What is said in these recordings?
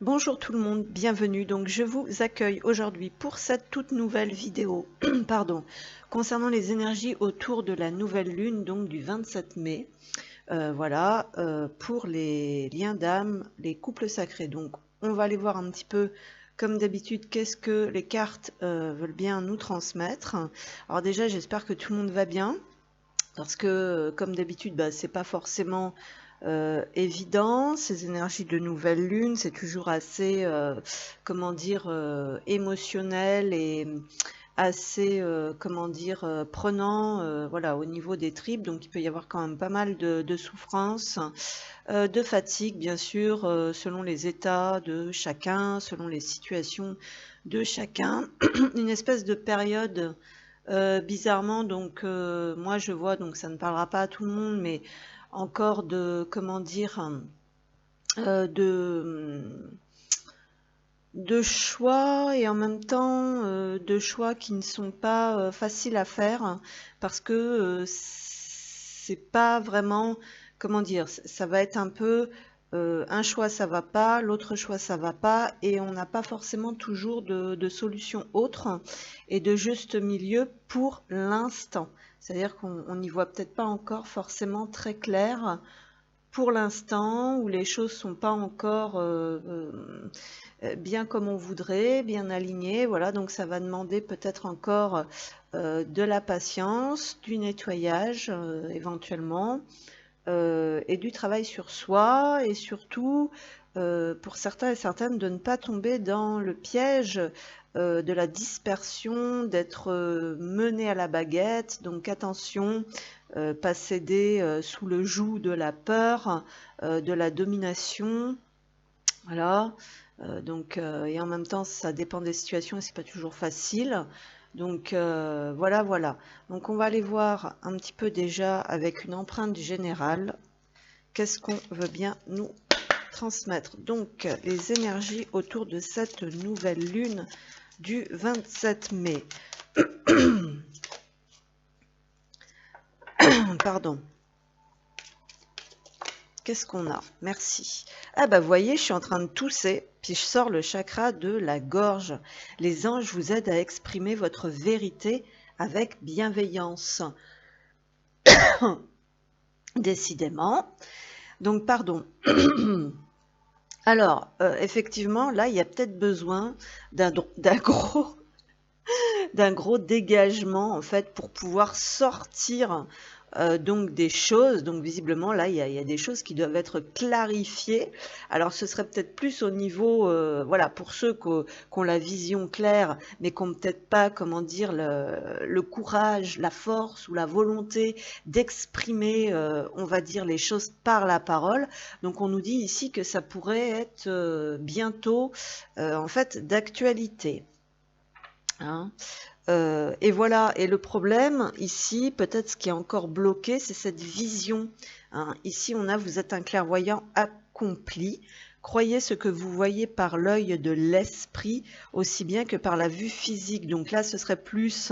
Bonjour tout le monde, bienvenue. Donc je vous accueille aujourd'hui pour cette toute nouvelle vidéo pardon, concernant les énergies autour de la nouvelle lune, donc du 27 mai. Voilà, pour les liens d'âme, les couples sacrés. Donc on va aller voir un petit peu, comme d'habitude, qu'est-ce que les cartes veulent bien nous transmettre. Alors déjà, j'espère que tout le monde va bien. Parce que, comme d'habitude, c'est pas forcément évident. Ces énergies de nouvelle lune, c'est toujours assez, comment dire, émotionnel et assez, comment dire, prenant, voilà, au niveau des tripes. Donc, il peut y avoir quand même pas mal de souffrance, de fatigue, bien sûr, selon les états de chacun, selon les situations de chacun. Une espèce de période bizarrement, donc moi je vois, donc ça ne parlera pas à tout le monde, mais encore de, comment dire, euh, de, de choix et en même temps de choix qui ne sont pas faciles à faire parce que c'est pas vraiment, comment dire, ça va être un peu un choix ça va pas, l'autre choix ça va pas et on n'a pas forcément toujours de solution autre et de juste milieu pour l'instant. C'est-à-dire qu'on n'y voit peut-être pas encore forcément très clair pour l'instant, où les choses sont pas encore bien comme on voudrait, bien alignées. Voilà, donc ça va demander peut-être encore de la patience, du nettoyage éventuellement, et du travail sur soi, et surtout pour certains et certaines de ne pas tomber dans le piège de la dispersion, d'être mené à la baguette. Donc attention, pas céder sous le joug de la peur, de la domination. Voilà. Et en même temps, ça dépend des situations et c'est pas toujours facile. Donc voilà, voilà. Donc on va aller voir un petit peu déjà avec une empreinte générale. Qu'est-ce qu'on veut bien nous transmettre? Donc les énergies autour de cette nouvelle lune du 27 mai. Pardon. Qu'est-ce qu'on a? Merci. Ah bah vous voyez, je suis en train de tousser, puis je sors le chakra de la gorge. Les anges vous aident à exprimer votre vérité avec bienveillance. Décidément. Donc pardon. Alors, effectivement, là, il y a peut-être besoin d'un gros, d'un gros dégagement, en fait, pour pouvoir sortir donc des choses. Donc visiblement, là, il y a des choses qui doivent être clarifiées. Alors, ce serait peut-être plus au niveau, voilà, pour ceux qui ont la vision claire, mais qui n'ont peut-être pas, comment dire, le courage, la force ou la volonté d'exprimer, on va dire, les choses par la parole. Donc, on nous dit ici que ça pourrait être bientôt, en fait, d'actualité. Hein. Et voilà, et le problème ici, peut-être ce qui est encore bloqué, c'est cette vision. Hein. Ici, vous êtes un clairvoyant accompli. Croyez ce que vous voyez par l'œil de l'esprit, aussi bien que par la vue physique. Donc là, ce serait plus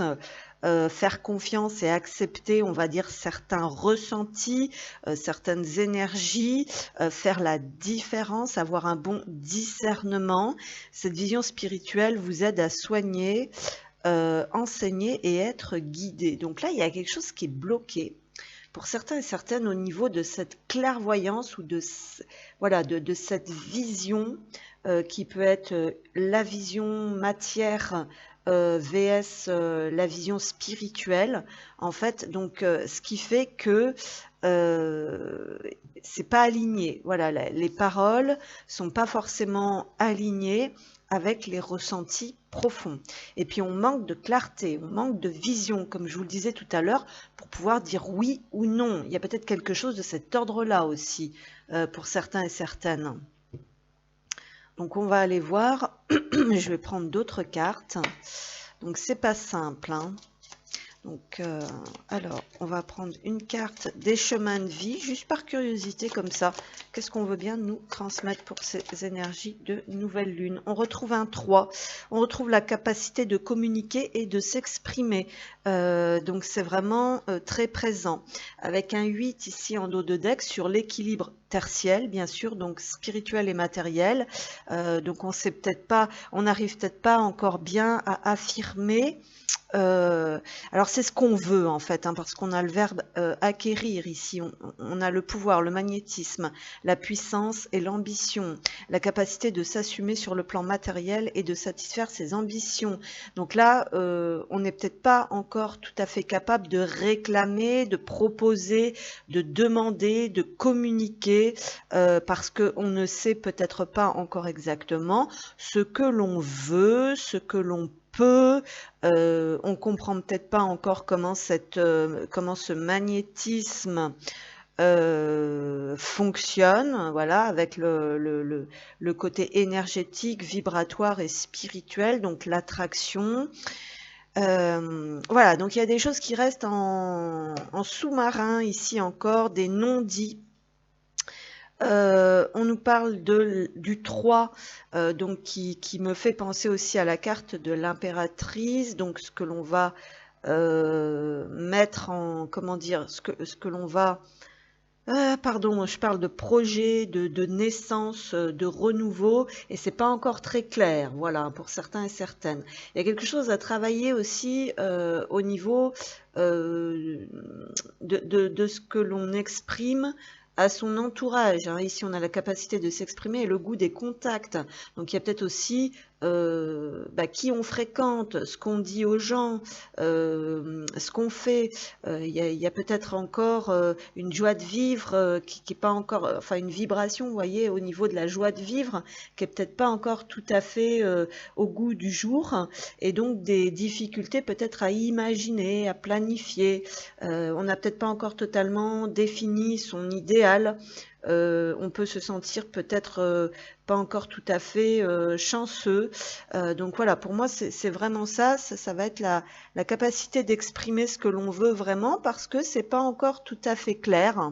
faire confiance et accepter, on va dire, certains ressentis, certaines énergies, faire la différence, avoir un bon discernement. Cette vision spirituelle vous aide à soigner, enseigner et être guidé. Donc là, il y a quelque chose qui est bloqué pour certains et certaines au niveau de cette clairvoyance ou de, voilà, de cette vision qui peut être la vision matière vs la vision spirituelle. En fait, donc ce qui fait que c'est pas aligné. Voilà, les paroles sont pas forcément alignées avec les ressentis profonds. Et puis on manque de clarté, on manque de vision, comme je vous le disais tout à l'heure, pour pouvoir dire oui ou non. Il y a peut-être quelque chose de cet ordre-là aussi pour certains et certaines. Donc on va aller voir. Je vais prendre d'autres cartes. Donc c'est pas simple. Hein. Donc, alors, on va prendre une carte des chemins de vie, juste par curiosité comme ça. Qu'est-ce qu'on veut bien nous transmettre pour ces énergies de nouvelle lune? On retrouve un 3. On retrouve la capacité de communiquer et de s'exprimer. Donc, c'est vraiment très présent. Avec un 8 ici en dos de deck sur l'équilibre tertiel, bien sûr, donc spirituel et matériel. Donc on n'arrive peut-être pas encore bien à affirmer. Alors c'est ce qu'on veut en fait, hein, parce qu'on a le verbe acquérir ici. On a le pouvoir, le magnétisme, la puissance et l'ambition, la capacité de s'assumer sur le plan matériel et de satisfaire ses ambitions. Donc là, on n'est peut-être pas encore tout à fait capable de réclamer, de proposer, de demander, de communiquer, parce qu'on ne sait peut-être pas encore exactement ce que l'on veut, ce que l'on peut. On comprend peut-être pas encore comment ce magnétisme fonctionne, voilà, avec le côté énergétique, vibratoire et spirituel, donc l'attraction. Voilà, donc il y a des choses qui restent en sous-marin ici encore, des non-dits. On nous parle du 3, donc qui me fait penser aussi à la carte de l'impératrice, donc ce que l'on va mettre en, comment dire, ce que l'on va... pardon, je parle de projet, de naissance, de renouveau, et c'est pas encore très clair, voilà, pour certains et certaines. Il y a quelque chose à travailler aussi au niveau de ce que l'on exprime à son entourage, hein. Ici, on a la capacité de s'exprimer et le goût des contacts. Donc, il y a peut-être aussi qui on fréquente, ce qu'on dit aux gens, ce qu'on fait. Il y a peut-être encore une joie de vivre qui n'est pas encore, enfin une vibration, vous voyez, au niveau de la joie de vivre, qui est peut-être pas encore tout à fait au goût du jour, et donc des difficultés peut-être à imaginer, à planifier. On n'a peut-être pas encore totalement défini son idéal. On peut se sentir peut-être pas encore tout à fait chanceux. Donc voilà, pour moi, c'est vraiment ça va être la capacité d'exprimer ce que l'on veut vraiment, parce que c'est pas encore tout à fait clair.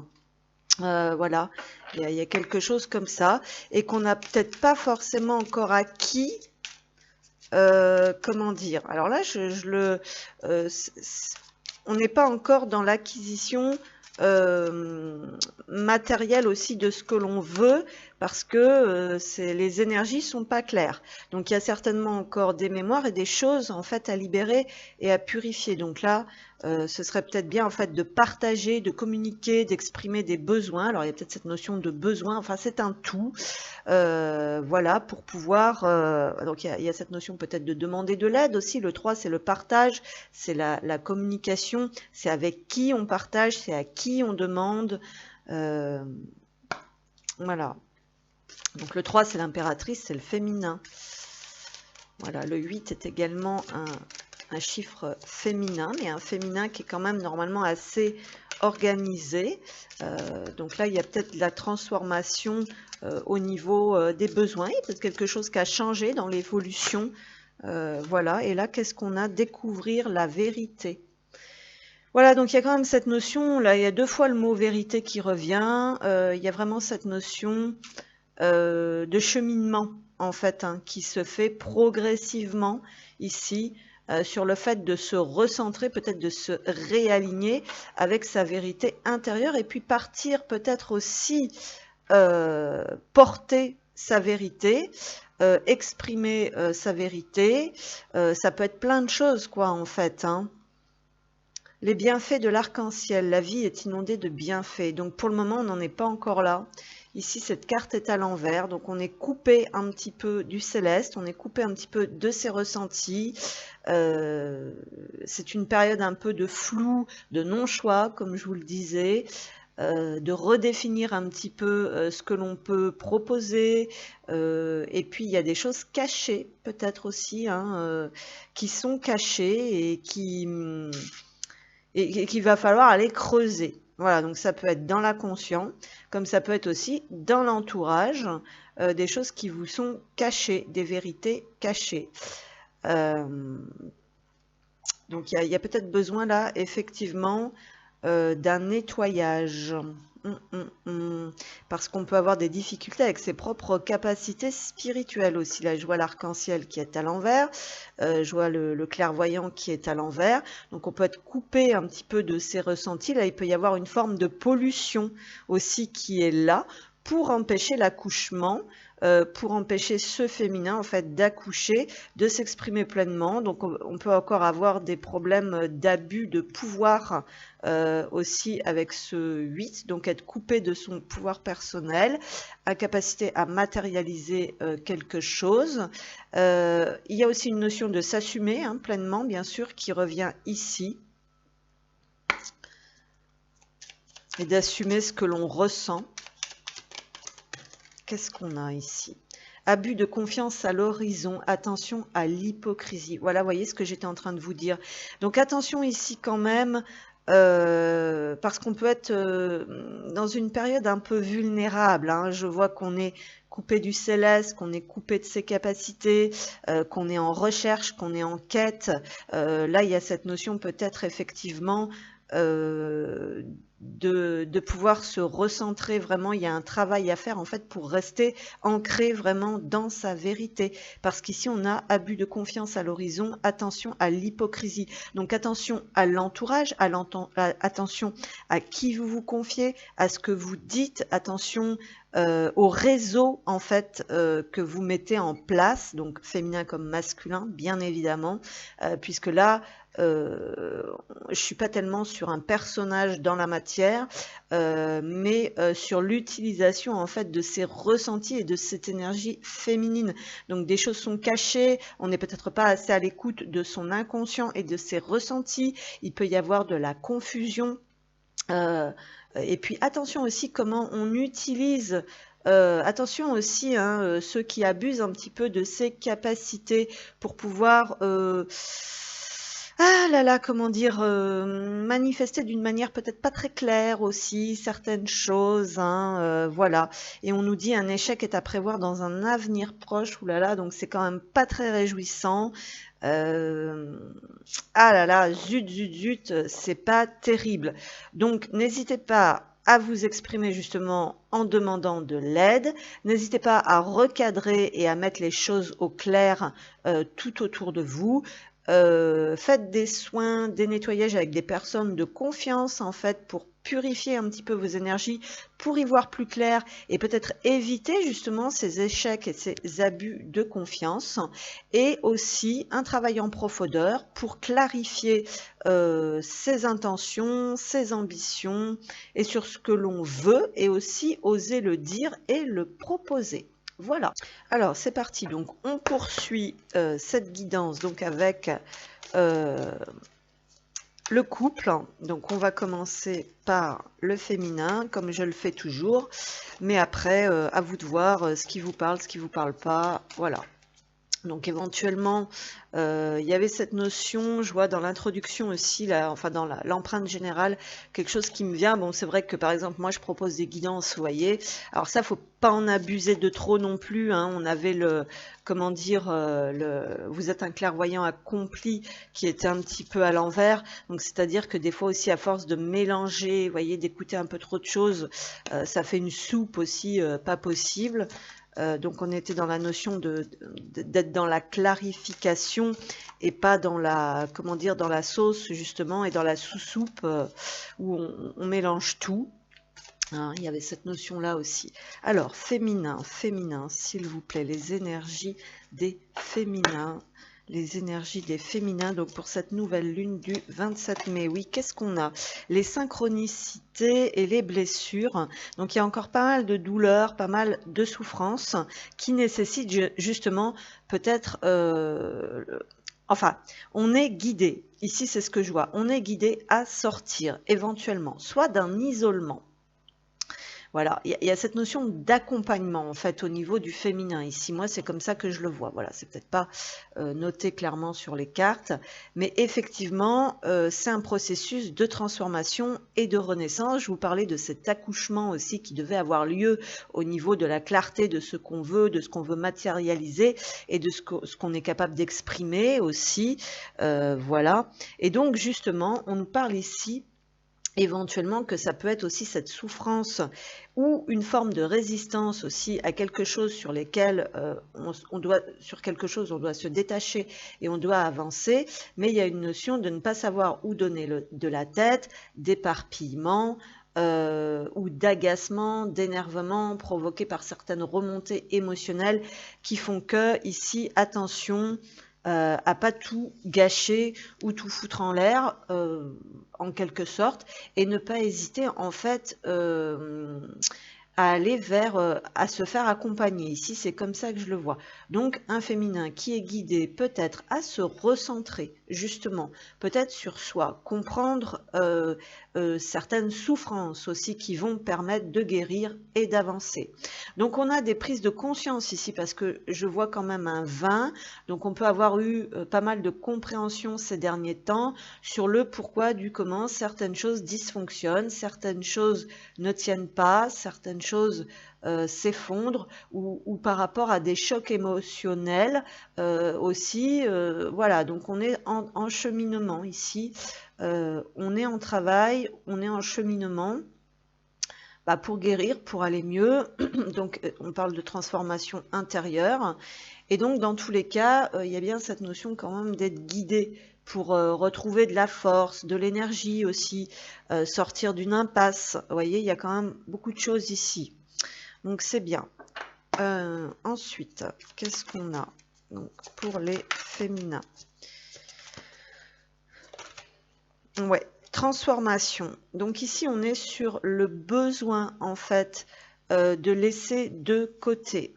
Voilà, il y a quelque chose comme ça, et qu'on n'a peut-être pas forcément encore acquis. Comment dire? Alors là, on n'est pas encore dans l'acquisition matérielle aussi de ce que l'on veut, parce que les énergies sont pas claires. Donc il y a certainement encore des mémoires et des choses en fait à libérer et à purifier. Donc là, ce serait peut-être bien en fait de partager, de communiquer, d'exprimer des besoins. Alors il y a peut-être cette notion de besoin, enfin c'est un tout. Voilà, pour pouvoir... donc il y a cette notion peut-être de demander de l'aide aussi. Le 3, c'est le partage, c'est la communication, c'est avec qui on partage, c'est à qui on demande. Voilà. Donc le 3, c'est l'impératrice, c'est le féminin. Voilà, le 8 est également un chiffre féminin, mais un féminin qui est quand même normalement assez organisé. Donc là, il y a peut-être de la transformation au niveau des besoins. Il y a peut-être quelque chose qui a changé dans l'évolution. Voilà, et là, qu'est-ce qu'on a? Découvrir la vérité. Voilà, donc il y a quand même cette notion, là, il y a 2 fois le mot vérité qui revient. Il y a vraiment cette notion de cheminement, en fait, hein, qui se fait progressivement ici, sur le fait de se recentrer, peut-être de se réaligner avec sa vérité intérieure, et puis partir peut-être aussi porter sa vérité, exprimer sa vérité. Ça peut être plein de choses, quoi, en fait, hein. Les bienfaits de l'arc-en-ciel. La vie est inondée de bienfaits. Donc pour le moment, on n'en est pas encore là. Ici, cette carte est à l'envers. Donc on est coupé un petit peu du céleste. On est coupé un petit peu de ses ressentis. C'est une période un peu de flou, de non-choix, comme je vous le disais. De redéfinir un petit peu ce que l'on peut proposer. Et puis, il y a des choses cachées, peut-être aussi, hein, qui sont cachées et qu'il va falloir aller creuser. Voilà, donc ça peut être dans l'inconscient, comme ça peut être aussi dans l'entourage, des choses qui vous sont cachées, des vérités cachées. Donc il y a peut-être besoin là, effectivement, d'un nettoyage. Parce qu'on peut avoir des difficultés avec ses propres capacités spirituelles aussi. Là, je vois l'arc-en-ciel qui est à l'envers, je vois le clairvoyant qui est à l'envers. Donc, on peut être coupé un petit peu de ses ressentis. Là, il peut y avoir une forme de pollution aussi qui est là, pour empêcher l'accouchement, pour empêcher ce féminin en fait d'accoucher, de s'exprimer pleinement. Donc on peut encore avoir des problèmes d'abus de pouvoir aussi avec ce 8, donc être coupé de son pouvoir personnel, incapacité à matérialiser quelque chose. Il y a aussi une notion de s'assumer pleinement, bien sûr, qui revient ici, et d'assumer ce que l'on ressent. Qu'est-ce qu'on a ici? Abus de confiance à l'horizon, attention à l'hypocrisie. Voilà, vous voyez ce que j'étais en train de vous dire. Donc attention ici quand même, parce qu'on peut être dans une période un peu vulnérable. Je vois qu'on est coupé du céleste, qu'on est coupé de ses capacités, qu'on est en recherche, qu'on est en quête. Là, il y a cette notion peut-être effectivement de pouvoir se recentrer vraiment. Il y a un travail à faire en fait pour rester ancré vraiment dans sa vérité, parce qu'ici on a abus de confiance à l'horizon, attention à l'hypocrisie. Donc attention à l'entourage, attention à qui vous vous confiez, à ce que vous dites, attention au réseau en fait que vous mettez en place, donc féminin comme masculin bien évidemment, puisque là je suis pas tellement sur un personnage dans la matière, mais sur l'utilisation en fait de ces ressentis et de cette énergie féminine. Donc des choses sont cachées, on n'est peut-être pas assez à l'écoute de son inconscient et de ses ressentis, il peut y avoir de la confusion. Et puis attention aussi comment on utilise, attention aussi ceux qui abusent un petit peu de ces capacités pour pouvoir comment dire, manifester d'une manière peut-être pas très claire aussi certaines choses, voilà. Et on nous dit un échec est à prévoir dans un avenir proche, oulala, donc c'est quand même pas très réjouissant. Zut, zut, zut, c'est pas terrible. Donc n'hésitez pas à vous exprimer justement en demandant de l'aide. N'hésitez pas à recadrer et à mettre les choses au clair tout autour de vous. Faites des soins, des nettoyages avec des personnes de confiance en fait pour purifier un petit peu vos énergies, pour y voir plus clair et peut-être éviter justement ces échecs et ces abus de confiance, et aussi un travail en profondeur pour clarifier ses intentions, ses ambitions et sur ce que l'on veut, et aussi oser le dire et le proposer. Voilà, alors c'est parti, donc on poursuit cette guidance donc avec le couple. Donc on va commencer par le féminin comme je le fais toujours, mais après à vous de voir ce qui vous parle, ce qui vous parle pas, voilà. Donc éventuellement, il y avait cette notion, je vois dans l'introduction aussi, là, enfin dans l'empreinte générale, quelque chose qui me vient. Bon, c'est vrai que par exemple, moi je propose des guidances, vous voyez. Alors ça, faut pas en abuser de trop non plus. On avait le, comment dire, vous êtes un clairvoyant accompli qui était un petit peu à l'envers. Donc c'est-à-dire que des fois aussi, à force de mélanger, vous voyez, d'écouter un peu trop de choses, ça fait une soupe aussi pas possible. Donc on était dans la notion d'être dans la clarification et pas dans la, comment dire, dans la sauce justement et dans la sous-soupe où on mélange tout. Il y avait cette notion-là aussi. Alors, féminin, s'il vous plaît, les énergies des féminins. Les énergies des féminins, donc pour cette nouvelle lune du 27 mai. Oui, qu'est-ce qu'on a? Les synchronicités et les blessures. Donc il y a encore pas mal de douleurs, pas mal de souffrances qui nécessitent justement peut-être... enfin, on est guidé. Ici, c'est ce que je vois. On est guidé à sortir éventuellement, soit d'un isolement. Voilà, il y a cette notion d'accompagnement en fait au niveau du féminin. Ici, moi, c'est comme ça que je le vois. Voilà, c'est peut-être pas noté clairement sur les cartes, mais effectivement, c'est un processus de transformation et de renaissance. Je vous parlais de cet accouchement aussi qui devait avoir lieu au niveau de la clarté de ce qu'on veut, de ce qu'on veut matérialiser et de ce qu'on est capable d'exprimer aussi. Voilà. Et donc, justement, on nous parle ici éventuellement que ça peut être aussi cette souffrance ou une forme de résistance aussi à quelque chose sur lesquels on doit se détacher et on doit avancer, mais il y a une notion de ne pas savoir où donner de la tête, d'éparpillement, ou d'agacement, d'énervement provoqués par certaines remontées émotionnelles qui font que, ici, attention à pas tout gâcher ou tout foutre en l'air, en quelque sorte, et ne pas hésiter, en fait, à aller vers, à se faire accompagner. Ici, c'est comme ça que je le vois. Donc, un féminin qui est guidé peut-être à se recentrer, justement, peut-être sur soi, comprendre certaines souffrances aussi qui vont permettre de guérir et d'avancer. Donc, on a des prises de conscience ici parce que je vois quand même un 20, donc on peut avoir eu pas mal de compréhension ces derniers temps sur le pourquoi du comment certaines choses dysfonctionnent, certaines choses ne tiennent pas, certaines choses s'effondrent ou par rapport à des chocs émotionnels aussi. Voilà, donc on est en cheminement ici, on est en travail, on est en cheminement. Pour guérir, pour aller mieux. Donc, on parle de transformation intérieure. Et donc, dans tous les cas, il y a bien cette notion quand même d'être guidé pour retrouver de la force, de l'énergie aussi, sortir d'une impasse. Vous voyez, il y a quand même beaucoup de choses ici. Donc, c'est bien. Ensuite, qu'est-ce qu'on a donc, pour les féminins? Ouais, transformation. Donc ici, on est sur le besoin, en fait, de laisser de côté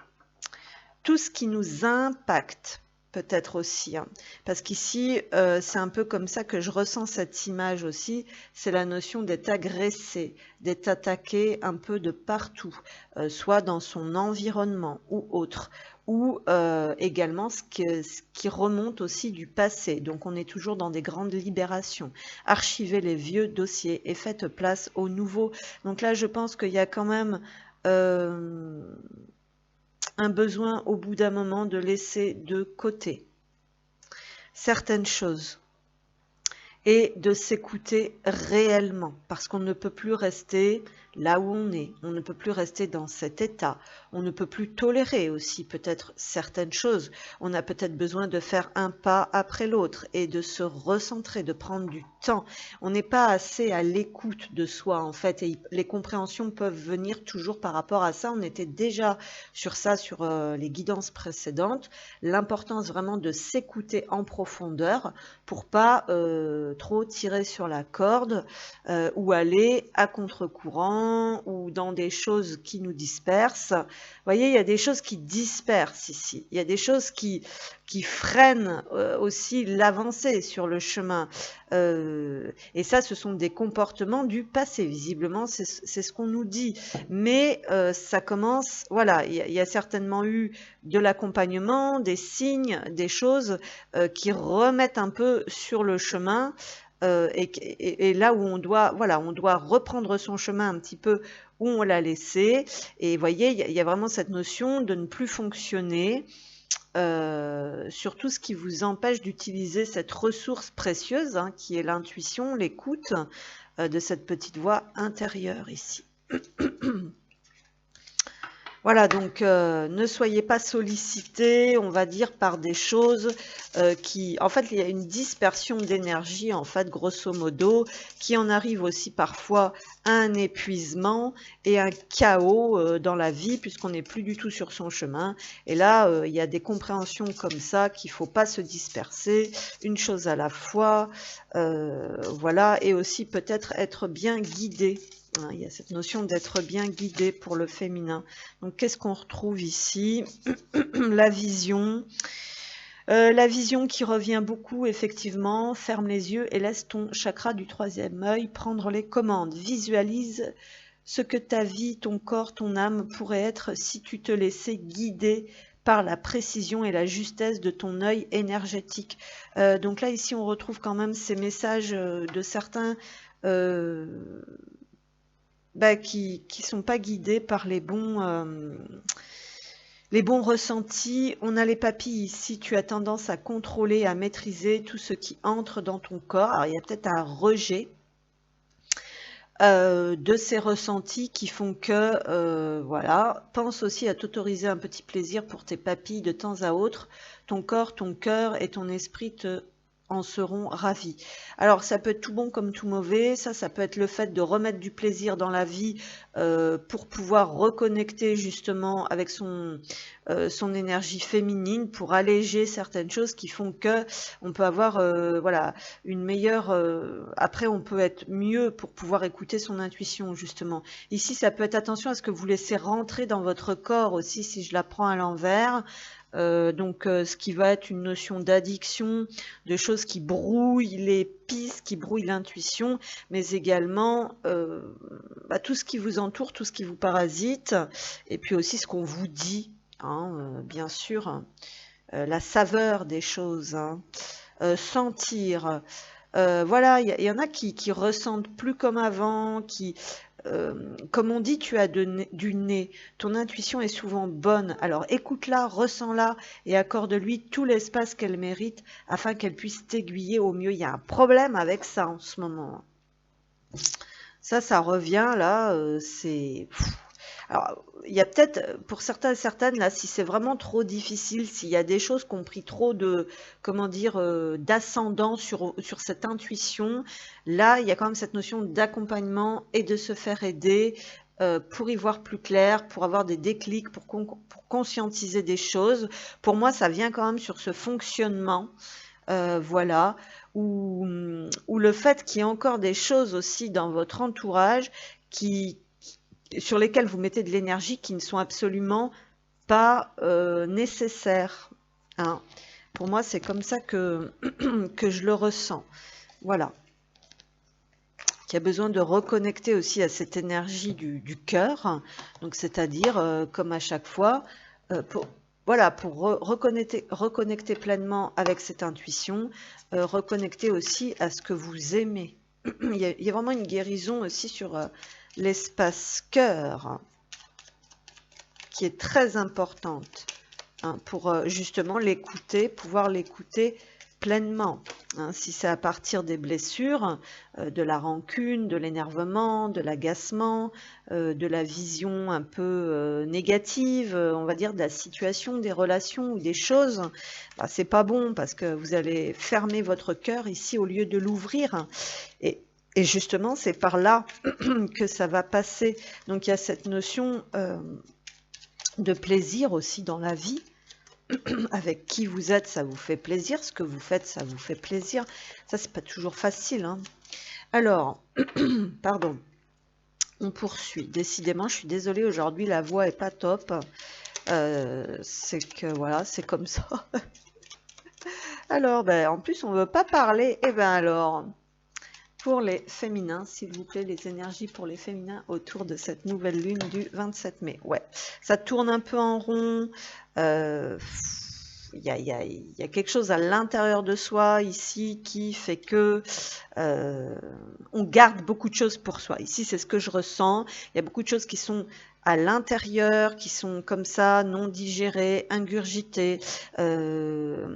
tout ce qui nous impacte, peut-être aussi, hein. Parce qu'ici, c'est un peu comme ça que je ressens cette image aussi, c'est la notion d'être agressé, d'être attaqué un peu de partout, soit dans son environnement ou autre, ou également ce qui remonte aussi du passé. Donc on est toujours dans des grandes libérations. Archivez les vieux dossiers et faites place aux nouveaux. Donc là, je pense qu'il y a quand même un besoin au bout d'un moment de laisser de côté certaines choses et de s'écouter réellement, parce qu'on ne peut plus rester là où on ne peut plus rester dans cet état, on ne peut plus tolérer aussi peut-être certaines choses, on a peut-être besoin de faire un pas après l'autre et de se recentrer, de prendre du temps. On n'est pas assez à l'écoute de soi en fait, et les compréhensions peuvent venir toujours par rapport à ça. On était déjà sur ça, sur les guidances précédentes, l'importance vraiment de s'écouter en profondeur pour pas trop tirer sur la corde ou aller à contre-courant ou dans des choses qui nous dispersent. Vous voyez, il y a des choses qui dispersent ici. Il y a des choses qui freinent aussi l'avancée sur le chemin. Et ça, ce sont des comportements du passé. Visiblement, c'est ce qu'on nous dit. Mais ça commence, voilà, il y a certainement eu de l'accompagnement, des signes, des choses qui remettent un peu sur le chemin. Et là où on doit, voilà, on doit reprendre son chemin un petit peu où on l'a laissé. Et vous voyez, il y a vraiment cette notion de ne plus fonctionner sur tout ce qui vous empêche d'utiliser cette ressource précieuse, hein, qui est l'intuition, l'écoute de cette petite voix intérieure ici. Voilà, donc ne soyez pas sollicités, on va dire, par des choses qui... En fait, il y a une dispersion d'énergie, en fait, grosso modo, qui en arrive aussi parfois à un épuisement et un chaos dans la vie, puisqu'on n'est plus du tout sur son chemin. Et là, il y a des compréhensions comme ça qu'il ne faut pas se disperser, une chose à la fois, voilà, et aussi peut-être être bien guidé. Il y a cette notion d'être bien guidé pour le féminin. Donc, qu'est-ce qu'on retrouve ici? La vision. La vision qui revient beaucoup, effectivement. Ferme les yeux et laisse ton chakra du troisième œil prendre les commandes. Visualise ce que ta vie, ton corps, ton âme pourrait être si tu te laissais guider par la précision et la justesse de ton œil énergétique. Donc là, ici, on retrouve quand même ces messages de certains... qui sont pas guidés par les bons ressentis. On a les papilles ici, tu as tendance à contrôler, à maîtriser tout ce qui entre dans ton corps. Alors, il y a peut-être un rejet de ces ressentis qui font que, voilà, pense aussi à t'autoriser un petit plaisir pour tes papilles de temps à autre. Ton corps, ton cœur et ton esprit te en seront ravis. Alors ça peut être tout bon comme tout mauvais, ça peut être le fait de remettre du plaisir dans la vie pour pouvoir reconnecter justement avec son énergie féminine, pour alléger certaines choses qui font que on peut avoir voilà, une meilleure... après on peut être mieux pour pouvoir écouter son intuition justement. Ici ça peut être attention à ce que vous laissez rentrer dans votre corps aussi, si je la prends à l'envers. Donc ce qui va être une notion d'addiction, de choses qui brouillent les pistes, qui brouillent l'intuition, mais également tout ce qui vous entoure, tout ce qui vous parasite, et puis aussi ce qu'on vous dit, hein, bien sûr, la saveur des choses, hein, sentir. Voilà, il y en a qui ressentent plus comme avant, comme on dit, tu as du nez. Ton intuition est souvent bonne. Alors écoute-la, ressens-la et accorde-lui tout l'espace qu'elle mérite afin qu'elle puisse t'aiguiller au mieux. Il y a un problème avec ça en ce moment. Ça revient là, c'est... Alors, il y a peut-être, pour certains et certaines, là, si c'est vraiment trop difficile, s'il y a des choses qui ont pris trop de, comment dire, d'ascendant sur cette intuition, là, il y a quand même cette notion d'accompagnement et de se faire aider pour y voir plus clair, pour avoir des déclics, pour conscientiser des choses. Pour moi, ça vient quand même sur ce fonctionnement, voilà, ou le fait qu'il y ait encore des choses aussi dans votre entourage sur lesquelles vous mettez de l'énergie qui ne sont absolument pas nécessaires, hein. Pour moi, c'est comme ça que je le ressens. Voilà. Qui a besoin de reconnecter aussi à cette énergie du cœur. Donc, c'est-à-dire, comme à chaque fois, pour reconnecter pleinement avec cette intuition, reconnecter aussi à ce que vous aimez. Il y a vraiment une guérison aussi sur l'espace cœur, qui est très importante, hein, pour justement l'écouter, pouvoir l'écouter pleinement. Hein, si c'est à partir des blessures, de la rancune, de l'énervement, de l'agacement, de la vision un peu négative, on va dire, de la situation, des relations ou des choses, c'est pas bon parce que vous allez fermer votre cœur ici au lieu de l'ouvrir. Et justement, c'est par là que ça va passer. Donc il y a cette notion de plaisir aussi dans la vie. Avec qui vous êtes, ça vous fait plaisir. Ce que vous faites, ça vous fait plaisir. Ça, c'est pas toujours facile, hein. Alors, pardon, on poursuit. Décidément, je suis désolée, aujourd'hui, la voix est pas top. C'est que, voilà, c'est comme ça. Alors, en plus, on veut pas parler. Eh bien alors... Pour les féminins, s'il vous plaît, les énergies pour les féminins autour de cette nouvelle lune du 27 mai. Ouais, ça tourne un peu en rond. Il y a quelque chose à l'intérieur de soi ici qui fait que on garde beaucoup de choses pour soi. Ici, c'est ce que je ressens. Il y a beaucoup de choses qui sont à l'intérieur, qui sont comme ça, non digérées, ingurgitées. Il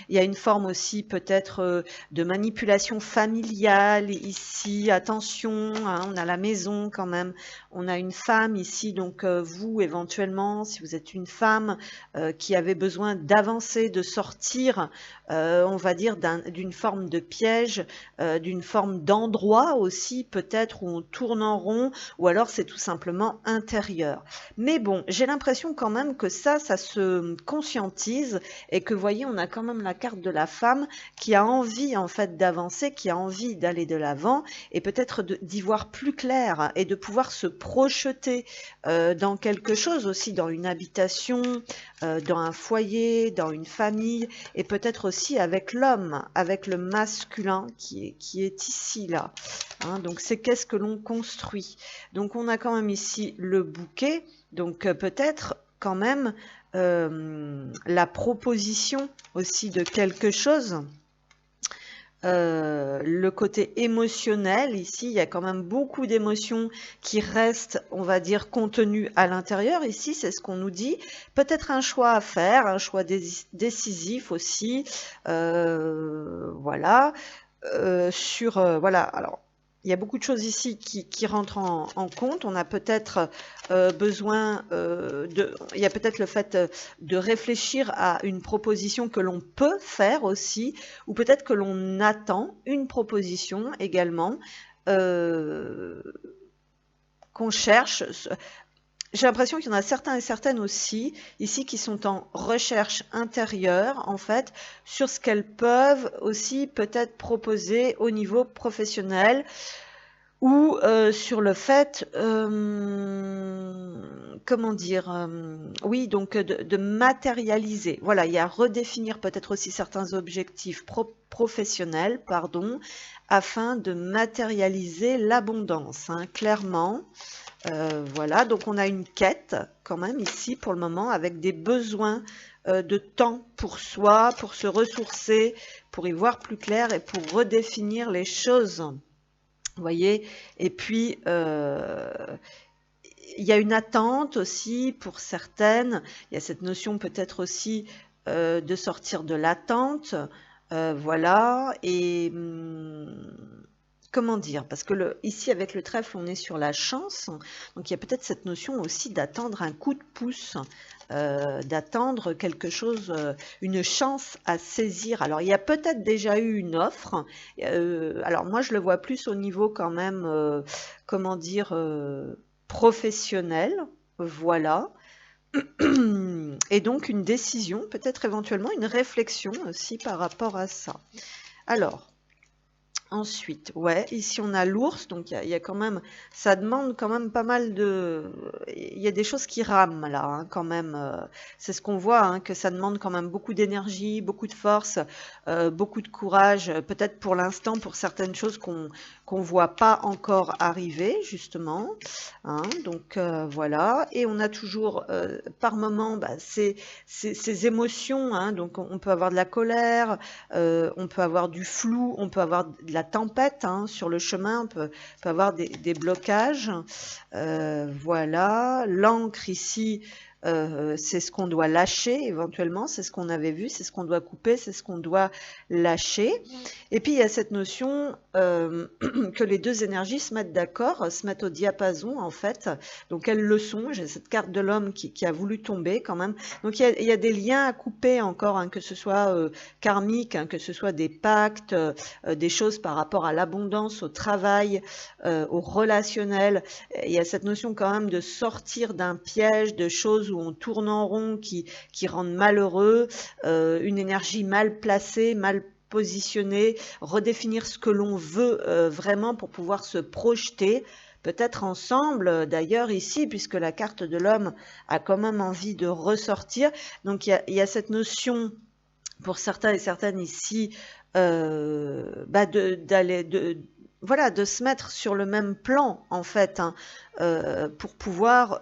y a une forme aussi peut-être de manipulation familiale ici. Attention, hein, on a la maison quand même. On a une femme ici, donc vous, éventuellement, si vous êtes une femme qui avait besoin d'avancer, de sortir, on va dire, d'une forme de piège, d'une forme d'endroit aussi, peut-être, où on tourne en rond, ou alors c'est tout simplement intérieur. Mais bon, j'ai l'impression quand même que ça se conscientise, et que, vous voyez, on a quand même la carte de la femme qui a envie, en fait, d'avancer, qui a envie d'aller de l'avant, et peut-être d'y voir plus clair, et de pouvoir se projeter dans quelque chose aussi, dans une habitation, dans un foyer, dans une famille, et peut-être aussi avec l'homme, avec le masculin qui est ici, là. Hein, donc, c'est qu'est-ce que l'on construit. Donc, on a quand même ici le bouquet, donc peut-être quand même la proposition aussi de quelque chose. Le côté émotionnel, ici, il y a quand même beaucoup d'émotions qui restent, on va dire, contenues à l'intérieur. Ici, c'est ce qu'on nous dit. Peut-être un choix à faire, un choix décisif aussi. Voilà. Voilà. Alors, il y a beaucoup de choses ici qui rentrent en compte. On a peut-être besoin il y a peut-être le fait de réfléchir à une proposition que l'on peut faire aussi, ou peut-être que l'on attend une proposition également qu'on cherche. J'ai l'impression qu'il y en a certains et certaines aussi, ici, qui sont en recherche intérieure, en fait, sur ce qu'elles peuvent aussi peut-être proposer au niveau professionnel, ou sur le fait, comment dire, oui, donc de matérialiser. Voilà, il y a redéfinir peut-être aussi certains objectifs professionnels, pardon, afin de matérialiser l'abondance, hein, clairement. Voilà, donc on a une quête quand même ici pour le moment avec des besoins de temps pour soi, pour se ressourcer, pour y voir plus clair et pour redéfinir les choses. Vous voyez? Et puis, il y a une attente aussi pour certaines. Il y a cette notion peut-être aussi de sortir de l'attente. Voilà. Et comment dire? Parce que ici, avec le trèfle, on est sur la chance. Donc, il y a peut-être cette notion aussi d'attendre un coup de pouce, d'attendre quelque chose, une chance à saisir. Alors, il y a peut-être déjà eu une offre. Alors, moi, je le vois plus au niveau quand même, comment dire, professionnel. Voilà. Et donc, une décision, peut-être éventuellement une réflexion aussi par rapport à ça. Alors, ensuite, ouais, ici on a l'ours, donc il y a quand même, ça demande quand même pas mal il y a des choses qui rament là, hein, quand même. C'est ce qu'on voit, hein, que ça demande quand même beaucoup d'énergie, beaucoup de force, beaucoup de courage, peut-être pour l'instant pour certaines choses qu'on voit pas encore arriver justement, hein, donc voilà. Et on a toujours par moment ces émotions, hein, donc on peut avoir de la colère, on peut avoir du flou, on peut avoir de la tempête, hein, sur le chemin, on peut avoir des blocages. Voilà, l'encre ici, c'est ce qu'on doit lâcher éventuellement, c'est ce qu'on avait vu, c'est ce qu'on doit couper, c'est ce qu'on doit lâcher. Et puis il y a cette notion que les deux énergies se mettent d'accord, se mettent au diapason en fait. Donc elles le sont. J'ai cette carte de l'homme qui a voulu tomber quand même. Donc il y a des liens à couper encore, hein, que ce soit karmique, hein, que ce soit des pactes, des choses par rapport à l'abondance, au travail, au relationnel. Il y a cette notion quand même de sortir d'un piège, de choses où on tourne en rond qui rendent malheureux, une énergie mal placée, mal positionnée, redéfinir ce que l'on veut vraiment pour pouvoir se projeter. Peut-être ensemble, d'ailleurs, ici, puisque la carte de l'homme a quand même envie de ressortir. Donc, il y a cette notion, pour certains et certaines ici, voilà, de se mettre sur le même plan, en fait, hein, pour pouvoir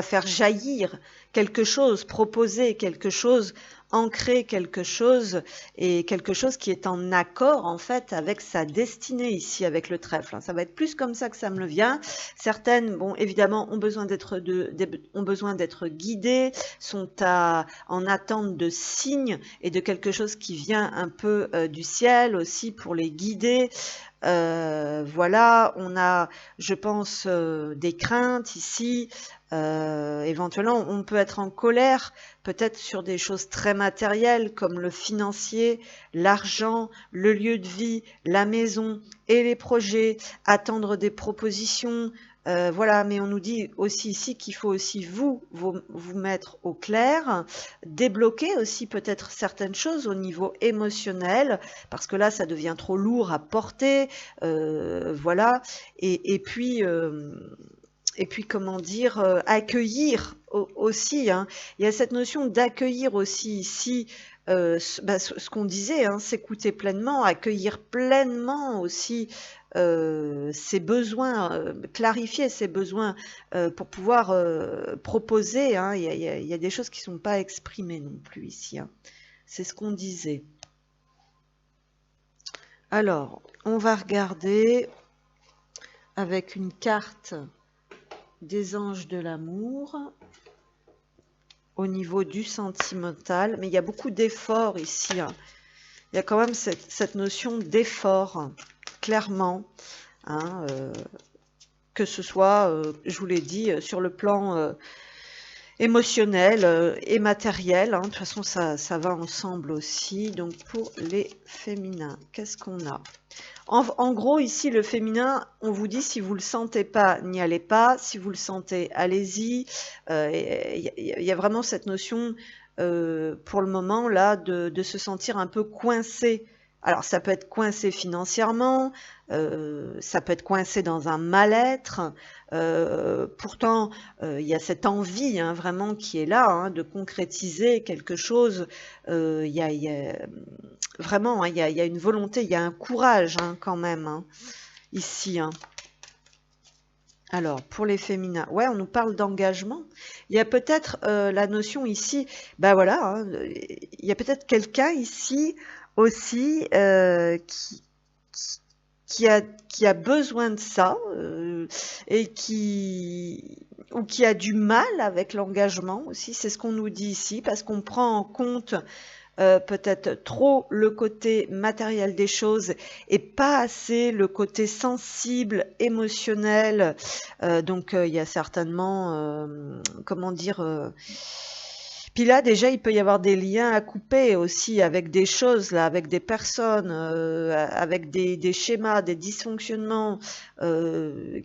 faire jaillir quelque chose, proposer quelque chose, ancrer quelque chose, et quelque chose qui est en accord, en fait, avec sa destinée ici, avec le trèfle. Ça va être plus comme ça que ça me le vient. Certaines, bon, évidemment, ont besoin d'être guidées, sont en attente de signes et de quelque chose qui vient un peu du ciel aussi pour les guider. Voilà, on a, je pense, des craintes ici. Éventuellement, on peut être en colère, peut-être sur des choses très matérielles comme le financier, l'argent, le lieu de vie, la maison et les projets, attendre des propositions. Voilà, mais on nous dit aussi ici qu'il faut aussi vous mettre au clair, débloquer aussi peut-être certaines choses au niveau émotionnel, parce que là, ça devient trop lourd à porter, voilà. Et puis, comment dire, accueillir aussi, hein. Il y a cette notion d'accueillir aussi ici, ce qu'on disait, hein, s'écouter pleinement, accueillir pleinement aussi ses besoins, clarifier ses besoins pour pouvoir proposer, hein. Il y a des choses qui ne sont pas exprimées non plus ici, hein. C'est ce qu'on disait. Alors, on va regarder avec une carte des anges de l'amour au niveau du sentimental, mais il y a beaucoup d'efforts ici, hein. Il y a quand même cette notion d'effort. clairement, hein, que ce soit, je vous l'ai dit, sur le plan émotionnel et matériel, hein. De toute façon, ça va ensemble aussi. Donc, pour les féminins, qu'est-ce qu'on a? En gros, ici, le féminin, on vous dit, si vous le sentez pas, n'y allez pas. Si vous le sentez, allez-y. Il y a vraiment cette notion, pour le moment, là, de se sentir un peu coincé. Alors, ça peut être coincé financièrement, ça peut être coincé dans un mal-être. Pourtant, il y a cette envie, hein, vraiment qui est là, hein, de concrétiser quelque chose. Il y a vraiment, hein, il y a une volonté, il y a un courage, hein, quand même, hein, ici, hein. Alors, pour les féminins, ouais, on nous parle d'engagement. Il y a peut-être la notion ici, ben voilà, hein, il y a peut-être quelqu'un ici aussi qui a besoin de ça et ou qui a du mal avec l'engagement aussi. C'est ce qu'on nous dit ici, parce qu'on prend en compte peut-être trop le côté matériel des choses et pas assez le côté sensible, émotionnel. Donc il y a certainement, comment dire, puis là déjà il peut y avoir des liens à couper aussi avec des choses, là, avec des personnes, avec des schémas, des dysfonctionnements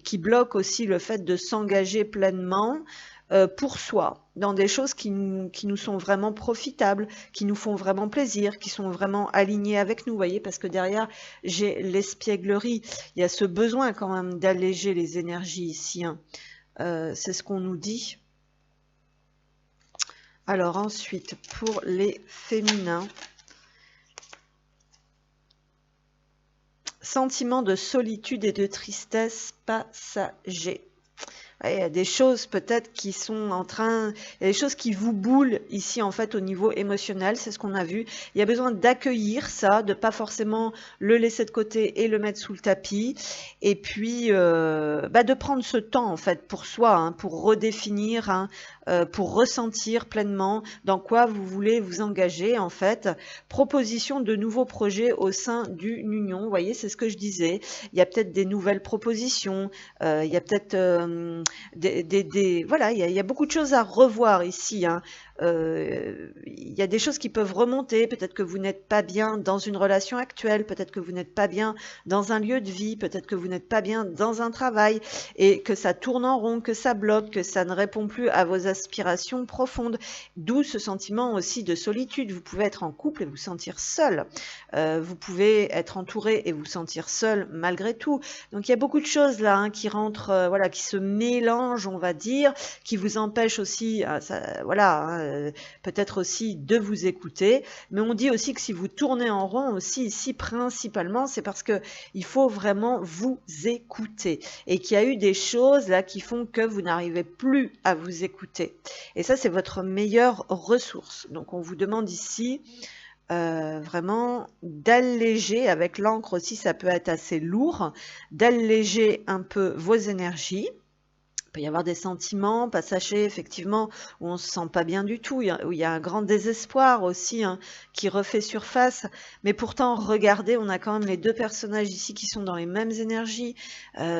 qui bloquent aussi le fait de s'engager pleinement pour soi, dans des choses qui nous sont vraiment profitables, qui nous font vraiment plaisir, qui sont vraiment alignées avec nous, voyez, parce que derrière, j'ai l'espièglerie. Il y a ce besoin quand même d'alléger les énergies ici, hein. C'est ce qu'on nous dit. Alors ensuite, pour les féminins, sentiment de solitude et de tristesse passager. Il y a des choses peut-être qui sont en train, il y a des choses qui vous boulent ici en fait au niveau émotionnel, c'est ce qu'on a vu. Il y a besoin d'accueillir ça, de pas forcément le laisser de côté et le mettre sous le tapis, et puis de prendre ce temps en fait pour soi, hein, pour redéfinir, hein, pour ressentir pleinement dans quoi vous voulez vous engager en fait. Proposition de nouveaux projets au sein d'une union, vous voyez, c'est ce que je disais. Il y a peut-être des nouvelles propositions, il y a peut-être voilà, il y a beaucoup de choses à revoir ici, hein. Il y a des choses qui peuvent remonter. Peut-être que vous n'êtes pas bien dans une relation actuelle, peut-être que vous n'êtes pas bien dans un lieu de vie, peut-être que vous n'êtes pas bien dans un travail et que ça tourne en rond, que ça bloque, que ça ne répond plus à vos aspirations profondes. D'où ce sentiment aussi de solitude. Vous pouvez être en couple et vous sentir seul. Vous pouvez être entouré et vous sentir seul malgré tout. Donc il y a beaucoup de choses là, hein, qui rentrent, voilà, qui se mélangent, on va dire, qui vous empêchent aussi, voilà, hein, peut-être aussi de vous écouter. Mais on dit aussi que si vous tournez en rond aussi ici, principalement, c'est parce que il faut vraiment vous écouter et qu'il y a eu des choses là qui font que vous n'arrivez plus à vous écouter. Et ça, c'est votre meilleure ressource. Donc on vous demande ici vraiment d'alléger, avec l'encre aussi ça peut être assez lourd, d'alléger un peu vos énergies. Il peut y avoir des sentiments passagers, effectivement, où on ne se sent pas bien du tout, où il y a un grand désespoir aussi, hein, qui refait surface. Mais pourtant, regardez, on a quand même les deux personnages ici qui sont dans les mêmes énergies.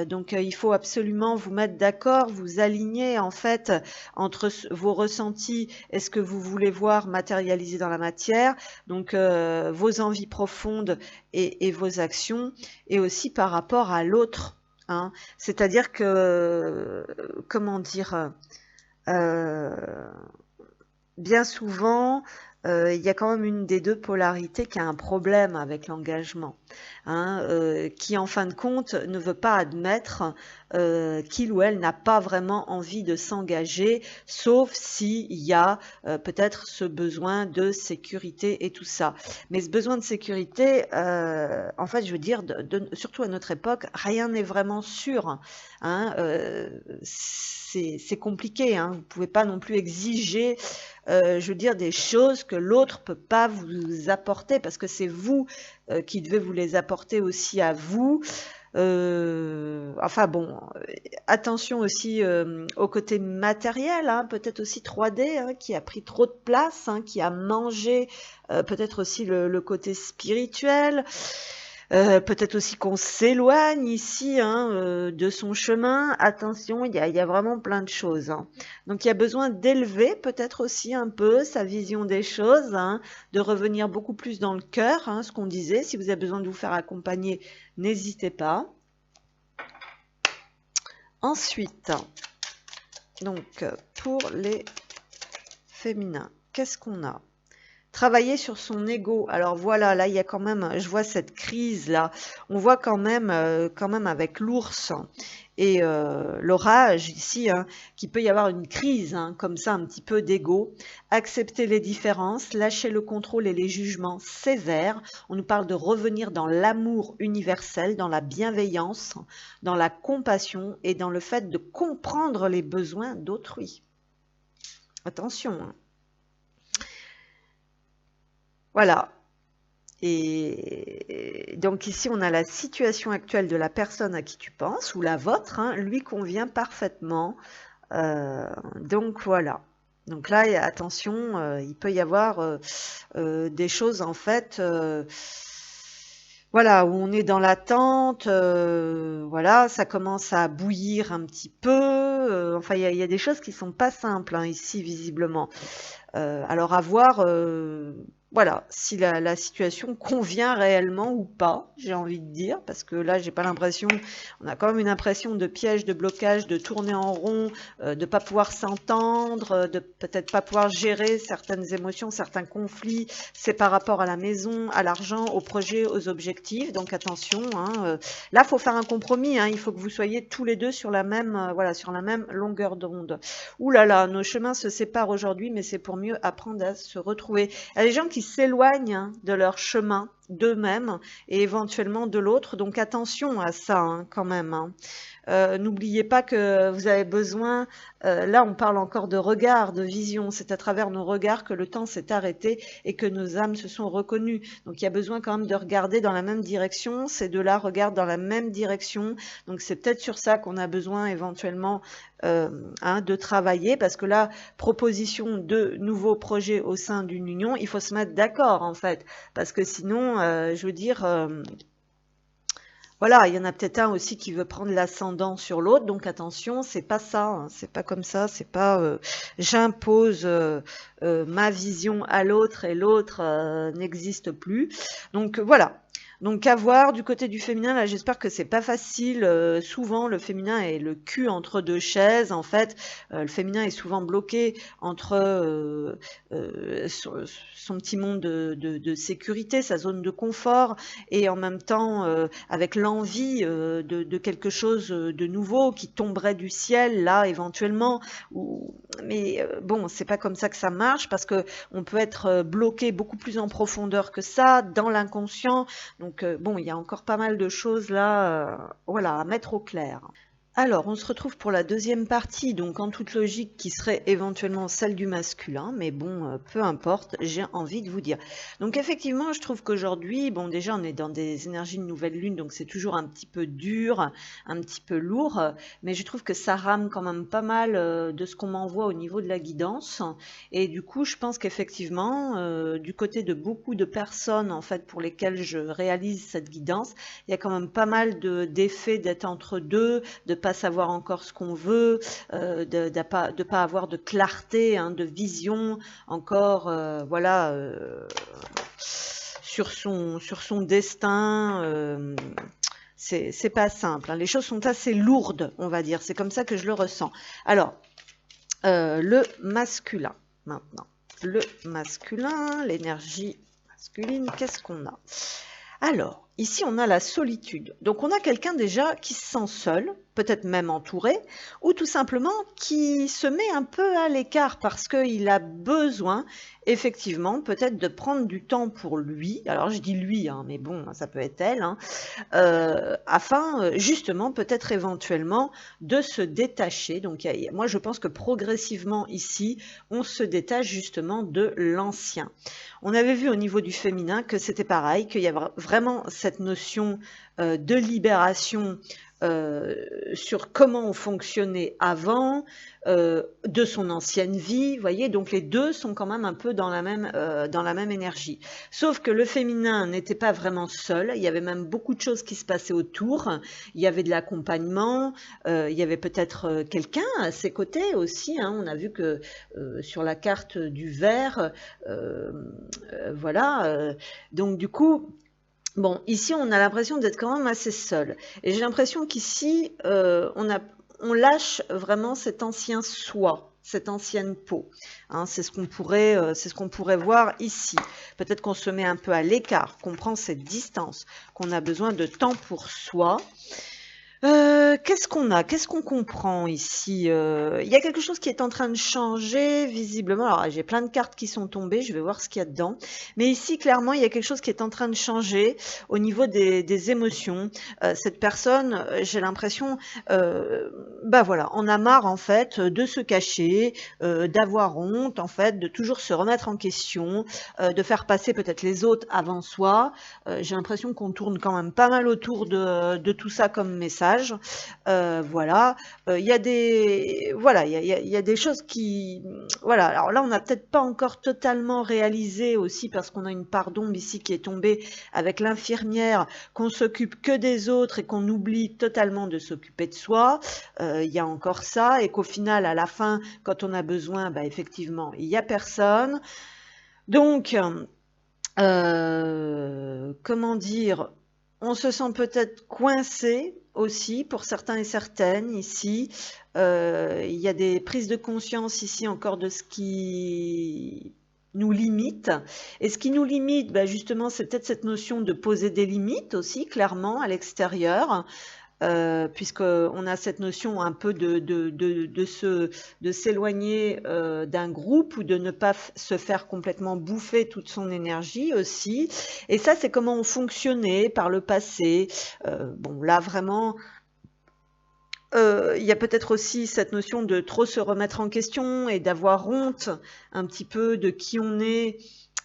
Donc, il faut absolument vous mettre d'accord, vous aligner en fait entre vos ressentis et ce que vous voulez voir matérialisé dans la matière. Donc, vos envies profondes et vos actions, et aussi par rapport à l'autre. Hein. C'est-à-dire que, comment dire, bien souvent, il y a quand même une des deux polarités qui a un problème avec l'engagement, hein, qui en fin de compte ne veut pas admettre qu'il ou elle n'a pas vraiment envie de s'engager, sauf s'il y a peut-être ce besoin de sécurité et tout ça. Mais ce besoin de sécurité, en fait, je veux dire, surtout à notre époque, rien n'est vraiment sûr, hein, c'est compliqué, hein, vous ne pouvez pas non plus exiger je veux dire, des choses que l'autre peut pas vous apporter, parce que c'est vous qui devez vous les apporter aussi à vous. Enfin bon, attention aussi au côté matériel, hein, peut-être aussi 3D, hein, qui a pris trop de place, hein, qui a mangé peut-être aussi le côté spirituel. Peut-être aussi qu'on s'éloigne ici hein, de son chemin. Attention, il y a vraiment plein de choses. Hein. Donc il y a besoin d'élever peut-être aussi un peu sa vision des choses, hein, de revenir beaucoup plus dans le cœur, hein, ce qu'on disait. Si vous avez besoin de vous faire accompagner, n'hésitez pas. Ensuite, donc pour les féminins, qu'est-ce qu'on a? Travailler sur son ego. Alors voilà, là il y a quand même, je vois cette crise là. On voit quand même avec l'ours et l'orage ici, hein, qu'il peut y avoir une crise, hein, comme ça, un petit peu d'ego. Accepter les différences, lâcher le contrôle et les jugements sévères. On nous parle de revenir dans l'amour universel, dans la bienveillance, dans la compassion et dans le fait de comprendre les besoins d'autrui. Attention, hein. Voilà. Et donc ici, on a la situation actuelle de la personne à qui tu penses, ou la vôtre, hein, lui convient parfaitement. Donc voilà. Donc là, attention, il peut y avoir des choses en fait, voilà, où on est dans l'attente, voilà, ça commence à bouillir un petit peu. Enfin, il y a des choses qui sont pas simples hein, ici visiblement. Alors à voir, voilà, si la situation convient réellement ou pas, j'ai envie de dire, parce que là, j'ai pas l'impression, on a quand même une impression de piège, de blocage, de tourner en rond, de pas pouvoir s'entendre, de peut-être pas pouvoir gérer certaines émotions, certains conflits. C'est par rapport à la maison, à l'argent, au projet, aux objectifs. Donc attention, hein, là, faut faire un compromis. Hein, il faut que vous soyez tous les deux sur la même, voilà, sur la même longueur d'onde. Ouh là là, nos chemins se séparent aujourd'hui, mais c'est pour mieux apprendre à se retrouver. Il y a des gens qui s'éloignent hein, de leur chemin, d'eux-mêmes et éventuellement de l'autre. Donc attention à ça hein, quand même. Hein. N'oubliez pas que vous avez besoin, là on parle encore de regard, de vision, c'est à travers nos regards que le temps s'est arrêté et que nos âmes se sont reconnues. Donc il y a besoin quand même de regarder dans la même direction, ces deux-là regardent dans la même direction, donc c'est peut-être sur ça qu'on a besoin éventuellement hein, de travailler, parce que là, proposition de nouveaux projets au sein d'une union, il faut se mettre d'accord en fait, parce que sinon, je veux dire... voilà, il y en a peut-être un aussi qui veut prendre l'ascendant sur l'autre, donc attention, c'est pas ça, hein, c'est pas comme ça, c'est pas j'impose ma vision à l'autre et l'autre n'existe plus. Donc voilà. Donc à voir du côté du féminin, là j'espère que c'est pas facile. Souvent le féminin est le cul entre deux chaises. En fait, le féminin est souvent bloqué entre son petit monde de sécurité, sa zone de confort, et en même temps avec l'envie de quelque chose de nouveau qui tomberait du ciel là éventuellement. Mais bon, c'est pas comme ça que ça marche, parce que on peut être bloqué beaucoup plus en profondeur que ça dans l'inconscient. Donc bon, il y a encore pas mal de choses là, voilà, à mettre au clair. Alors, on se retrouve pour la deuxième partie, donc en toute logique, qui serait éventuellement celle du masculin, mais bon, peu importe, j'ai envie de vous dire. Donc effectivement, je trouve qu'aujourd'hui, bon, déjà, on est dans des énergies de nouvelle lune, donc c'est toujours un petit peu dur, un petit peu lourd, mais je trouve que ça rame quand même pas mal de ce qu'on m'envoie au niveau de la guidance, et du coup, je pense qu'effectivement, du côté de beaucoup de personnes, en fait, pour lesquelles je réalise cette guidance, il y a quand même pas mal d'effets d'être entre deux, de pas savoir encore ce qu'on veut, de pas avoir de clarté, hein, de vision encore, voilà, sur son destin. C'est pas simple. Hein. Les choses sont assez lourdes, on va dire. C'est comme ça que je le ressens. Alors, le masculin maintenant. Le masculin, l'énergie masculine, qu'est-ce qu'on a? Alors, ici, on a la solitude. Donc, on a quelqu'un déjà qui se sent seul, peut-être même entouré, ou tout simplement qui se met un peu à l'écart parce qu'il a besoin, effectivement, peut-être de prendre du temps pour lui. Alors, je dis lui, hein, mais bon, ça peut être elle, hein, afin, justement, peut-être éventuellement, de se détacher. Donc, moi, je pense que progressivement, ici, on se détache justement de l'ancien. On avait vu au niveau du féminin que c'était pareil, qu'il y avait vraiment cette notion de libération sur comment on fonctionnait avant, de son ancienne vie, vous voyez, donc les deux sont quand même un peu dans la même énergie. Sauf que le féminin n'était pas vraiment seul, il y avait même beaucoup de choses qui se passaient autour, il y avait de l'accompagnement, il y avait peut-être quelqu'un à ses côtés aussi, hein. On a vu que sur la carte du verre, voilà, donc du coup, bon, ici, on a l'impression d'être quand même assez seul. Et j'ai l'impression qu'ici, on lâche vraiment cet ancien soi, cette ancienne peau. Hein, c'est ce qu'on pourrait voir ici. Peut-être qu'on se met un peu à l'écart, qu'on prend cette distance, qu'on a besoin de temps pour soi. Qu'est-ce qu'on a? Qu'est-ce qu'on comprend ici? Il y a quelque chose qui est en train de changer visiblement. Alors, j'ai plein de cartes qui sont tombées, je vais voir ce qu'il y a dedans. Mais ici, clairement, il y a quelque chose qui est en train de changer au niveau des émotions. Cette personne, j'ai l'impression, bah voilà, on a marre en fait de se cacher, d'avoir honte en fait, de toujours se remettre en question, de faire passer peut-être les autres avant soi. J'ai l'impression qu'on tourne quand même pas mal autour de tout ça comme message. Voilà, il y a des choses qui, voilà. Alors là, on n'a peut-être pas encore totalement réalisé aussi parce qu'on a une part d'ombre ici qui est tombée avec l'infirmière, qu'on s'occupe que des autres et qu'on oublie totalement de s'occuper de soi. Il y a encore ça et qu'au final, à la fin, quand on a besoin, bah, effectivement, il n'y a personne. Donc, comment dire, on se sent peut-être coincé aussi pour certains et certaines ici. Il y a des prises de conscience ici encore de ce qui nous limite. Et ce qui nous limite, bah justement, c'est peut-être cette notion de poser des limites aussi, clairement, à l'extérieur. Puisqu'on a cette notion un peu de s'éloigner d'un groupe ou de ne pas se faire complètement bouffer toute son énergie aussi. Et ça, c'est comment on fonctionnait par le passé. Bon, là, vraiment, il y a peut-être aussi cette notion de trop se remettre en question et d'avoir honte un petit peu de qui on est,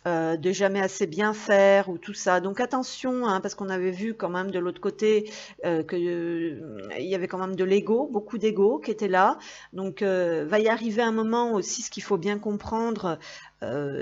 de jamais assez bien faire ou tout ça. Donc attention, hein, parce qu'on avait vu quand même de l'autre côté il y avait quand même de l'ego, beaucoup d'ego qui était là. Donc va y arriver un moment aussi, ce qu'il faut bien comprendre,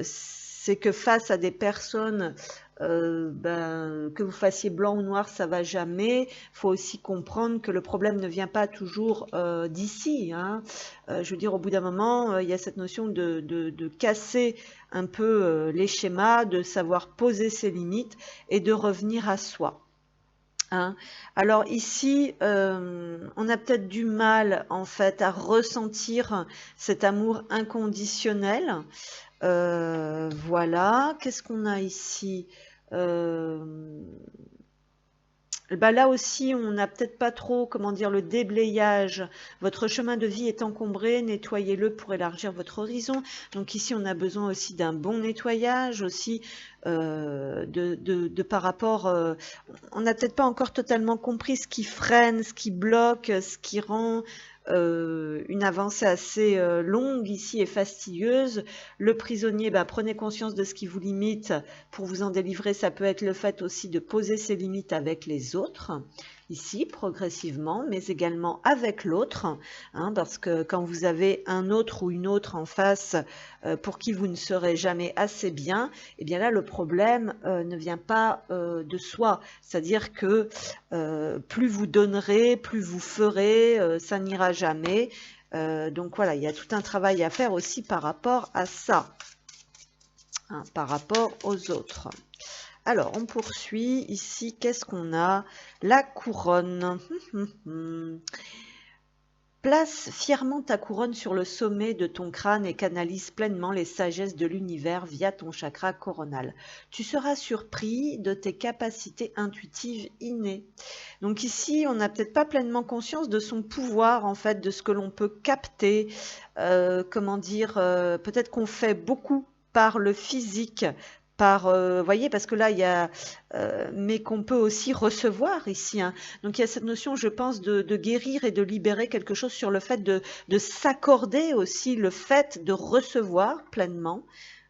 c'est que face à des personnes, que vous fassiez blanc ou noir, ça va jamais. Il faut aussi comprendre que le problème ne vient pas toujours d'ici, hein. Je veux dire, au bout d'un moment, il y a cette notion de casser un peu les schémas, de savoir poser ses limites et de revenir à soi. Hein. Alors ici, on a peut-être du mal en fait à ressentir cet amour inconditionnel. Voilà, qu'est-ce qu'on a ici? Bah là aussi, on n'a peut-être pas trop, comment dire, le déblayage. Votre chemin de vie est encombré, nettoyez-le pour élargir votre horizon. Donc ici, on a besoin aussi d'un bon nettoyage, aussi de par rapport. On n'a peut-être pas encore totalement compris ce qui freine, ce qui bloque, ce qui rend une avancée assez longue ici et fastidieuse. Le prisonnier, bah, prenez conscience de ce qui vous limite pour vous en délivrer. Ça peut être le fait aussi de poser ses limites avec les autres, ici progressivement, mais également avec l'autre, hein, parce que quand vous avez un autre ou une autre en face pour qui vous ne serez jamais assez bien, et bien là le problème ne vient pas de soi, c'est-à-dire que plus vous donnerez, plus vous ferez, ça n'ira jamais. Donc voilà, il y a tout un travail à faire aussi par rapport à ça, hein, par rapport aux autres. Alors, on poursuit. Ici, qu'est-ce qu'on a? La couronne. Place fièrement ta couronne sur le sommet de ton crâne et canalise pleinement les sagesses de l'univers via ton chakra coronal. Tu seras surpris de tes capacités intuitives innées. Donc ici, on n'a peut-être pas pleinement conscience de son pouvoir, en fait, de ce que l'on peut capter. Comment dire, peut-être qu'on fait beaucoup par le physique, voyez, parce que là, il y a, mais qu'on peut aussi recevoir ici, hein. Donc il y a cette notion, je pense, de guérir et de libérer quelque chose sur le fait de s'accorder aussi le fait de recevoir pleinement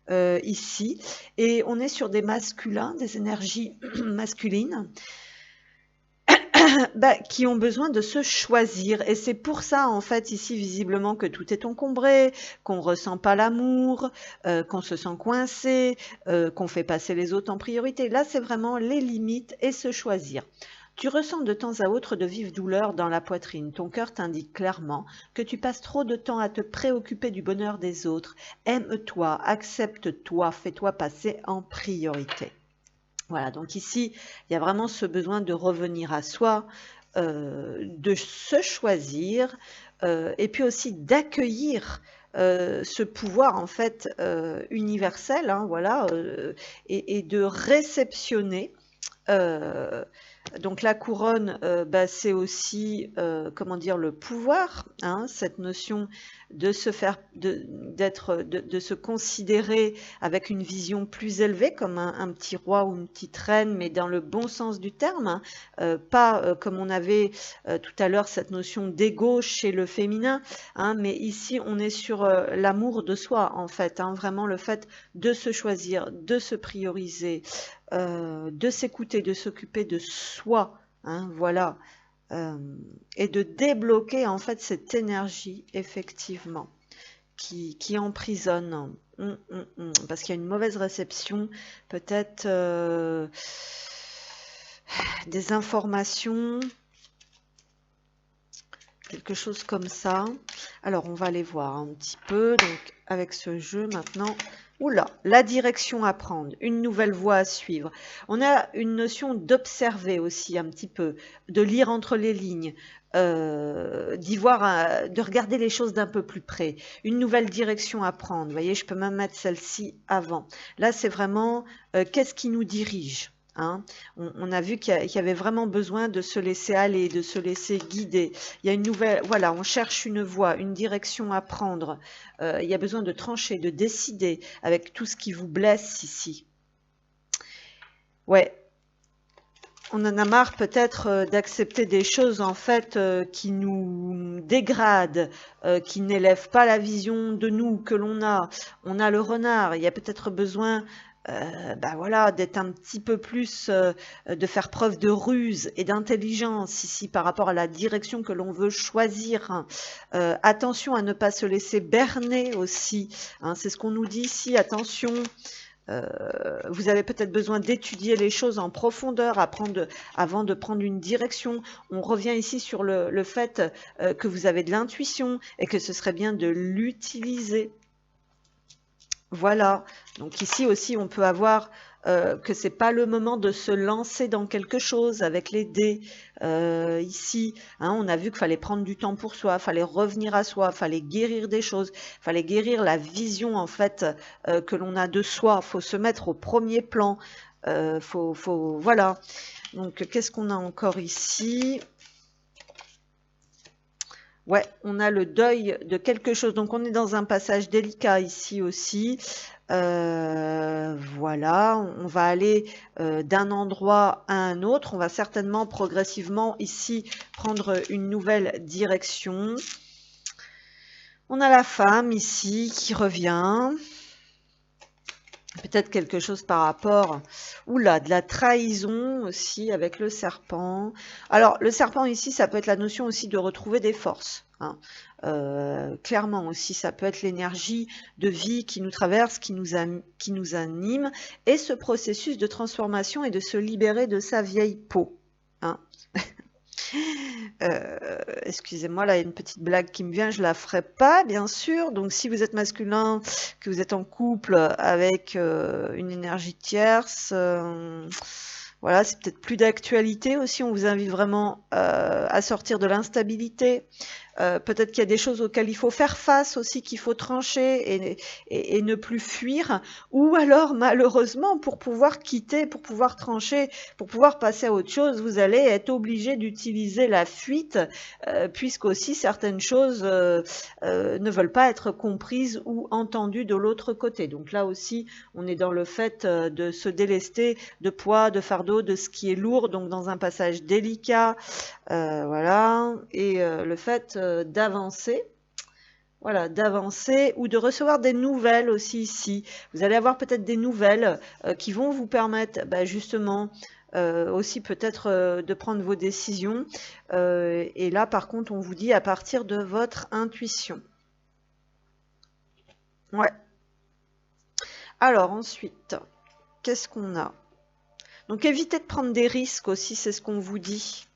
ici. Et on est sur des masculins, des énergies masculines. qui ont besoin de se choisir. Et c'est pour ça, en fait, ici, visiblement, que tout est encombré, qu'on ressent pas l'amour, qu'on se sent coincé, qu'on fait passer les autres en priorité. Là, c'est vraiment les limites et se choisir. Tu ressens de temps à autre de vives douleurs dans la poitrine. Ton cœur t'indique clairement que tu passes trop de temps à te préoccuper du bonheur des autres. Aime-toi, accepte-toi, fais-toi passer en priorité. Voilà, donc ici, il y a vraiment ce besoin de revenir à soi, de se choisir, et puis aussi d'accueillir ce pouvoir en fait universel, hein, voilà, et de réceptionner. euh, donc la couronne, c'est aussi, comment dire, le pouvoir, hein, cette notion de se faire, de se considérer avec une vision plus élevée, comme un petit roi ou une petite reine, mais dans le bon sens du terme, hein, pas comme on avait tout à l'heure cette notion d'ego chez le féminin, hein, mais ici on est sur l'amour de soi en fait, hein, vraiment le fait de se choisir, de se prioriser, de s'écouter, de s'occuper de soi, hein, voilà, euh, et de débloquer en fait cette énergie effectivement qui emprisonne. Parce qu'il y a une mauvaise réception, peut-être des informations, quelque chose comme ça. Alors on va aller voir un petit peu, donc avec ce jeu maintenant. Oula, la direction à prendre, une nouvelle voie à suivre. On a une notion d'observer aussi un petit peu, de lire entre les lignes, d'y voir, de regarder les choses d'un peu plus près. Une nouvelle direction à prendre. Vous voyez, je peux même mettre celle-ci avant. Là, c'est vraiment qu'est-ce qui nous dirige, hein. On a vu qu'il y avait vraiment besoin de se laisser aller, de se laisser guider. Il y a une nouvelle, voilà, on cherche une voie, une direction à prendre. Il y a besoin de trancher, de décider avec tout ce qui vous blesse ici. Ouais, on en a marre peut-être d'accepter des choses en fait qui nous dégradent, qui n'élèvent pas la vision de nous que l'on a. On a le renard, il y a peut-être besoin voilà, d'être un petit peu plus, de faire preuve de ruse et d'intelligence ici par rapport à la direction que l'on veut choisir. Attention à ne pas se laisser berner aussi, hein, c'est ce qu'on nous dit ici, attention. Vous avez peut-être besoin d'étudier les choses en profondeur avant de prendre une direction. On revient ici sur le fait que vous avez de l'intuition et que ce serait bien de l'utiliser. Voilà, donc ici aussi on peut avoir que c'est pas le moment de se lancer dans quelque chose avec les dés. Ici, hein, on a vu qu'il fallait prendre du temps pour soi, fallait revenir à soi, fallait guérir des choses, fallait guérir la vision en fait que l'on a de soi. Faut se mettre au premier plan. Voilà. Donc qu'est-ce qu'on a encore ici? Ouais, on a le deuil de quelque chose. Donc, on est dans un passage délicat ici aussi. Voilà, on va aller d'un endroit à un autre. On va certainement progressivement ici prendre une nouvelle direction. On a la femme ici qui revient. Peut-être quelque chose par rapport, oula, de la trahison aussi avec le serpent. Alors, le serpent ici, ça peut être la notion aussi de retrouver des forces, hein. Clairement aussi, ça peut être l'énergie de vie qui nous traverse, qui nous anime, et ce processus de transformation et de se libérer de sa vieille peau, hein. Excusez-moi, là, il y a une petite blague qui me vient, je la ferai pas, bien sûr. Donc, si vous êtes masculin, que vous êtes en couple avec une énergie tierce, voilà, c'est peut-être plus d'actualité aussi. On vous invite vraiment à sortir de l'instabilité. Peut-être qu'il y a des choses auxquelles il faut faire face aussi, qu'il faut trancher et ne plus fuir. Ou alors, malheureusement, pour pouvoir quitter, pour pouvoir trancher, pour pouvoir passer à autre chose, vous allez être obligé d'utiliser la fuite, puisqu'aussi certaines choses ne veulent pas être comprises ou entendues de l'autre côté. Donc là aussi, on est dans le fait de se délester de poids, de fardeau, de ce qui est lourd, donc dans un passage délicat, voilà, et le fait d'avancer, voilà, d'avancer ou de recevoir des nouvelles aussi ici. Vous allez avoir peut-être des nouvelles qui vont vous permettre justement aussi peut-être de prendre vos décisions. Et là, par contre, on vous dit à partir de votre intuition. Ouais. Alors ensuite, qu'est-ce qu'on a? Donc évitez de prendre des risques aussi, c'est ce qu'on vous dit.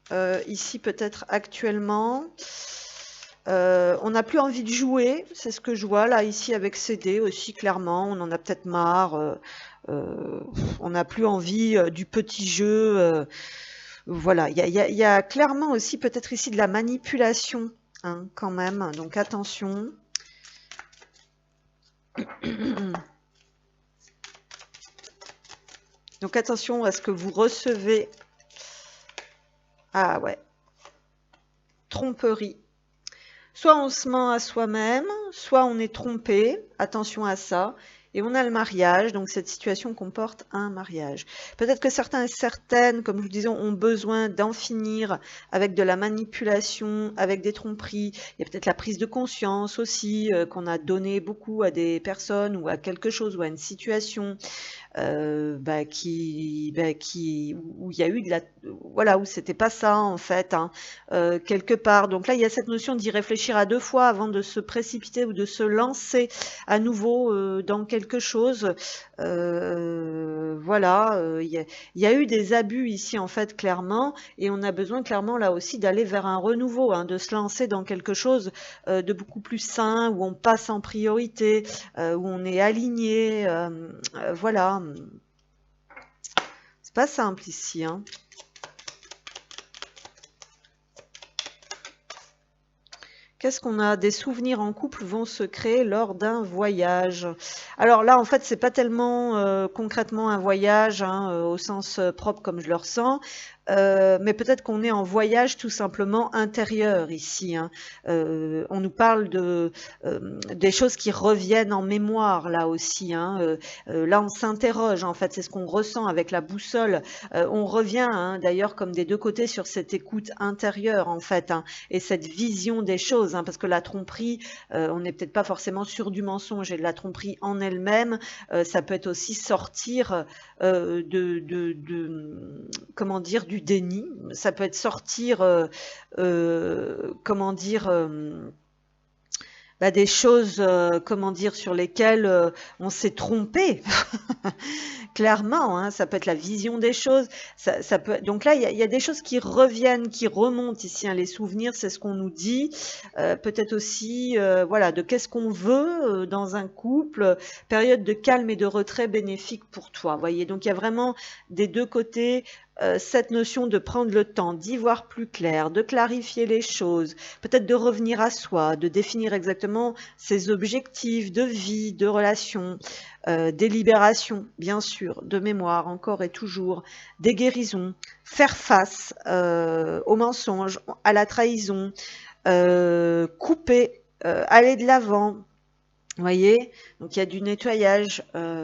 Ici peut-être actuellement. On n'a plus envie de jouer, c'est ce que je vois là ici avec CD aussi clairement. On en a peut-être marre. On n'a plus envie du petit jeu. Voilà, il y a clairement aussi peut-être ici de la manipulation hein, quand même. Donc attention. Donc attention à ce que vous recevez. Ah ouais. Tromperie. Soit on se ment à soi-même, soit on est trompé. Attention à ça. Et on a le mariage, donc cette situation comporte un mariage. Peut-être que certains et certaines, comme je vous disais, ont besoin d'en finir avec de la manipulation, avec des tromperies. Il y a peut-être la prise de conscience aussi, qu'on a donné beaucoup à des personnes ou à quelque chose ou à une situation. Où il y a eu de la voilà où c'était pas ça en fait hein, quelque part. Donc là il y a cette notion d'y réfléchir à deux fois avant de se précipiter ou de se lancer à nouveau dans quelque chose. Voilà, il y a eu des abus ici en fait clairement et on a besoin clairement là aussi d'aller vers un renouveau, hein, de se lancer dans quelque chose de beaucoup plus sain où on passe en priorité, où on est aligné. Voilà. C'est pas simple ici, hein. Qu'est-ce qu'on a? Des souvenirs en couple vont se créer lors d'un voyage. Alors là, en fait, c'est pas tellement concrètement un voyage hein, au sens propre comme je le ressens. Mais peut-être qu'on est en voyage tout simplement intérieur ici. Hein. On nous parle des choses qui reviennent en mémoire là aussi. Hein. Là, on s'interroge en fait, c'est ce qu'on ressent avec la boussole. On revient hein, d'ailleurs comme des deux côtés sur cette écoute intérieure en fait hein, et cette vision des choses. Hein, parce que la tromperie, on n'est peut-être pas forcément sur du mensonge et de la tromperie en elle-même, ça peut être aussi sortir comment dire, du déni. Ça peut être sortir, comment dire, des choses, comment dire, sur lesquelles on s'est trompé. Clairement, hein, ça peut être la vision des choses. Ça peut. Donc là, il y a des choses qui reviennent, qui remontent ici. Hein, les souvenirs, c'est ce qu'on nous dit. Peut-être aussi, voilà, de qu'est-ce qu'on veut dans un couple. Période de calme et de retrait bénéfique pour toi. Voyez. Donc il y a vraiment des deux côtés. Cette notion de prendre le temps, d'y voir plus clair, de clarifier les choses, peut-être de revenir à soi, de définir exactement ses objectifs de vie, de relation, des libérations, bien sûr, de mémoire encore et toujours, des guérisons, faire face aux mensonges, à la trahison, couper, aller de l'avant. Vous voyez, donc il y a du nettoyage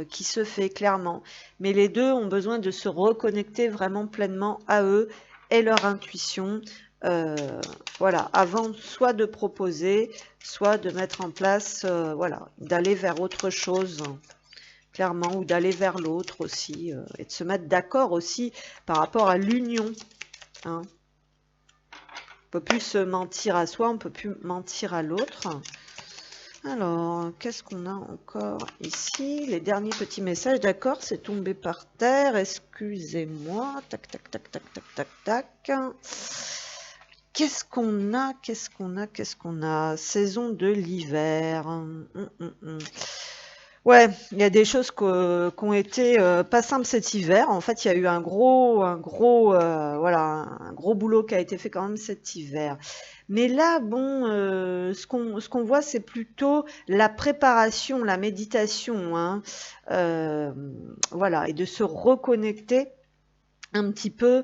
qui se fait clairement, mais les deux ont besoin de se reconnecter vraiment pleinement à eux et leur intuition, voilà, avant soit de proposer, soit de mettre en place, voilà, d'aller vers autre chose, clairement, ou d'aller vers l'autre aussi, et de se mettre d'accord aussi par rapport à l'union. Hein. On ne peut plus se mentir à soi, on ne peut plus mentir à l'autre. Alors, qu'est-ce qu'on a encore ici? Les derniers petits messages, d'accord, c'est tombé par terre, excusez-moi. Tac, tac, tac, tac, tac, tac, tac. Qu'est-ce qu'on a? Qu'est-ce qu'on a? Qu'est-ce qu'on a? Saison de l'hiver. Ouais, il y a des choses qui ont été pas simples cet hiver. En fait, il y a eu voilà, un gros boulot qui a été fait quand même cet hiver. Mais là, bon, ce qu'on voit, c'est plutôt la préparation, la méditation, hein, voilà, et de se reconnecter un petit peu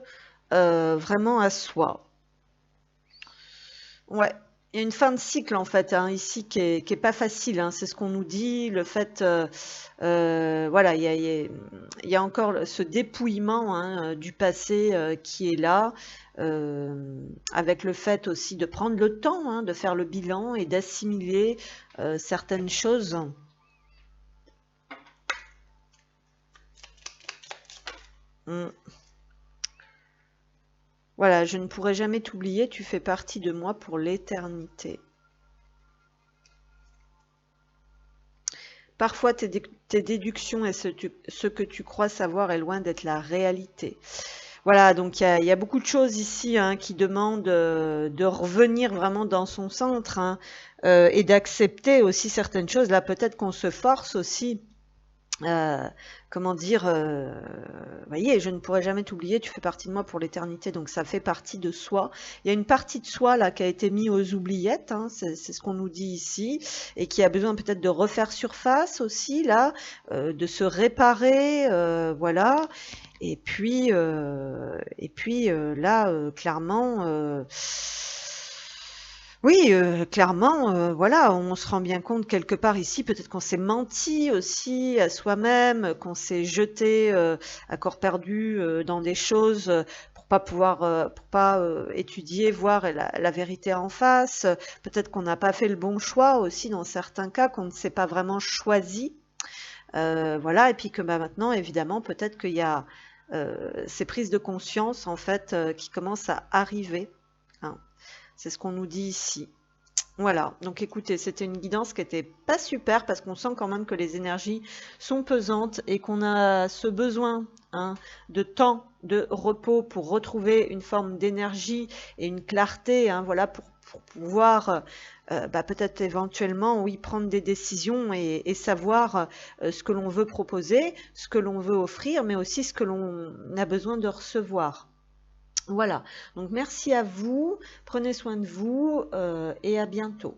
vraiment à soi. Ouais, il y a une fin de cycle en fait hein, ici qui est pas facile. Hein, c'est ce qu'on nous dit. Le fait, voilà, il y a encore ce dépouillement hein, du passé qui est là, avec le fait aussi de prendre le temps hein, de faire le bilan et d'assimiler certaines choses. Voilà, je ne pourrai jamais t'oublier, tu fais partie de moi pour l'éternité. Parfois, tes déductions et ce que tu crois savoir est loin d'être la réalité. Voilà, donc il y a beaucoup de choses ici hein, qui demandent de revenir vraiment dans son centre hein, et d'accepter aussi certaines choses. Là, peut-être qu'on se force aussi comment dire, voyez, je ne pourrai jamais t'oublier, tu fais partie de moi pour l'éternité, donc ça fait partie de soi. Il y a une partie de soi là qui a été mise aux oubliettes, hein, c'est ce qu'on nous dit ici, et qui a besoin peut-être de refaire surface aussi là, de se réparer, voilà. Et puis là, clairement. Oui, clairement, voilà, on se rend bien compte quelque part ici, peut-être qu'on s'est menti aussi à soi-même, qu'on s'est jeté, à corps perdu, dans des choses, pour pas, étudier, voir la vérité en face. Peut-être qu'on n'a pas fait le bon choix aussi dans certains cas, qu'on ne s'est pas vraiment choisi. Voilà et puis que, bah, maintenant évidemment peut-être qu'il y a, ces prises de conscience en fait, qui commencent à arriver, hein. C'est ce qu'on nous dit ici. Voilà, donc écoutez, c'était une guidance qui était pas super parce qu'on sent quand même que les énergies sont pesantes et qu'on a ce besoin hein, de temps, de repos pour retrouver une forme d'énergie et une clarté, hein, voilà, pour pouvoir bah, peut-être éventuellement, oui, prendre des décisions et savoir ce que l'on veut proposer, ce que l'on veut offrir, mais aussi ce que l'on a besoin de recevoir. Voilà, donc merci à vous, prenez soin de vous et à bientôt.